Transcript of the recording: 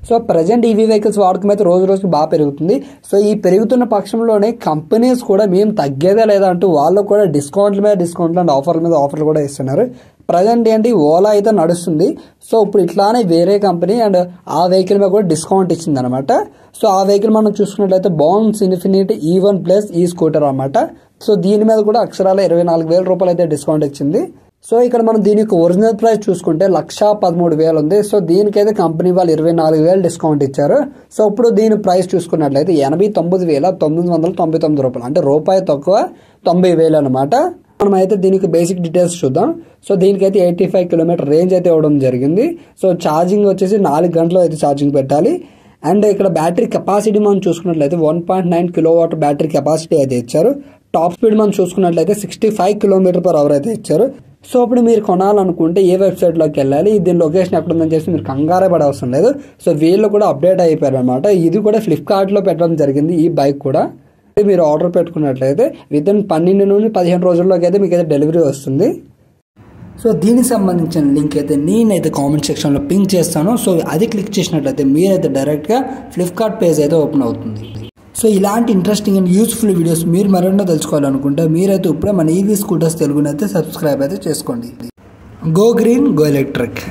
So present EV vehicles వాడకం అయితే రోజు రోజుకి బాగా పెరుగుతుంది. సో ఈ పెరుగుతున్న పక్షంలోనే కంపెనీస్ కూడా మేము తగ్గేదే లేదా అంటూ వాళ్ళు కూడా డిస్కౌంట్ల మీద డిస్కౌంట్లు అండ్ ఆఫర్ల మీద ఆఫర్లు కూడా ఇస్తున్నారు. ప్రజెంట్ ఏంటి ఓలా అయితే నడుస్తుంది. సో ఇప్పుడు ఇట్లానే వేరే కంపెనీ అండ్ ఆ వెహికల్ మీద కూడా డిస్కౌంట్ ఇచ్చింది అనమాట. సో ఆ వెహికల్ మనం చూసుకున్నట్లయితే బాన్స్ ఇన్ఫినిటీ E1 ప్లస్ ఈ స్కూటర్ అనమాట. సో దీని మీద కూడా అక్షరాల 24,000 రూపాయలు అయితే డిస్కౌంట్ ఇచ్చింది. సో ఇక్కడ మనం దీని యొక్క ఒరిజినల్ ప్రైస్ చూసుకుంటే 1,13,000 ఉంది. సో దీనికైతే కంపెనీ వాళ్ళు 24,000 డిస్కౌంట్ ఇచ్చారు. సో ఇప్పుడు దీని ప్రైస్ చూసుకున్నట్లయితే 89,999 రూపాయలు, అంటే రూపాయి తక్కువ 90,000 అనమాట. మనం అయితే దీనికి బేసిక్ డీటెయిల్స్ చూద్దాం. సో దీనికైతే 85 కిలోమీటర్ రేంజ్ అయితే ఇవ్వడం జరిగింది. సో ఛార్జింగ్ వచ్చేసి 4 గంటలు అయితే ఛార్జింగ్ పెట్టాలి. అండ్ ఇక్కడ బ్యాటరీ కెపాసిటీ మనం చూసుకున్నట్లయితే 1.9 కిలోవాట్ బ్యాటరీ కెపాసిటీ అయితే ఇచ్చారు. టాప్ స్పీడ్ మనం చూసుకున్నట్లయితే 65 km/h అయితే ఇచ్చారు. సో ఇప్పుడు మీరు కొనాలనుకుంటే ఏ వెబ్సైట్లోకి వెళ్ళాలి, దీని లొకేషన్ ఎక్కడ ఉందని చెప్పి మీరు కంగారే పడే అవసరం లేదు. సో వీళ్ళు కూడా అప్డేట్ అయిపోయారు అనమాట. ఇది కూడా ఫ్లిప్కార్ట్లో పెట్టడం జరిగింది. ఈ బైక్ కూడా మీరు ఆర్డర్ పెట్టుకున్నట్లయితే వితిన్ 12 నుండి 15 రోజుల్లోకి అయితే మీకు అయితే డెలివరీ వస్తుంది. సో దీనికి సంబంధించిన లింక్ అయితే నేనైతే కామెంట్ సెక్షన్లో పింక్ చేస్తాను. సో అది క్లిక్ చేసినట్లయితే మీరైతే డైరెక్ట్గా ఫ్లిప్కార్ట్ పేజ్ అయితే ఓపెన్ అవుతుంది. సో ఇలాంటి ఇంట్రెస్టింగ్ అండ్ యూస్ఫుల్ వీడియోస్ మీరు మరెన్నో తెలుసుకోవాలనుకుంటే మీరైతే ఇప్పుడే మన ఈవీ స్కూటర్స్ తెలుగునైతే సబ్స్క్రైబ్ అయితే చేసుకోండి. Go green, go electric.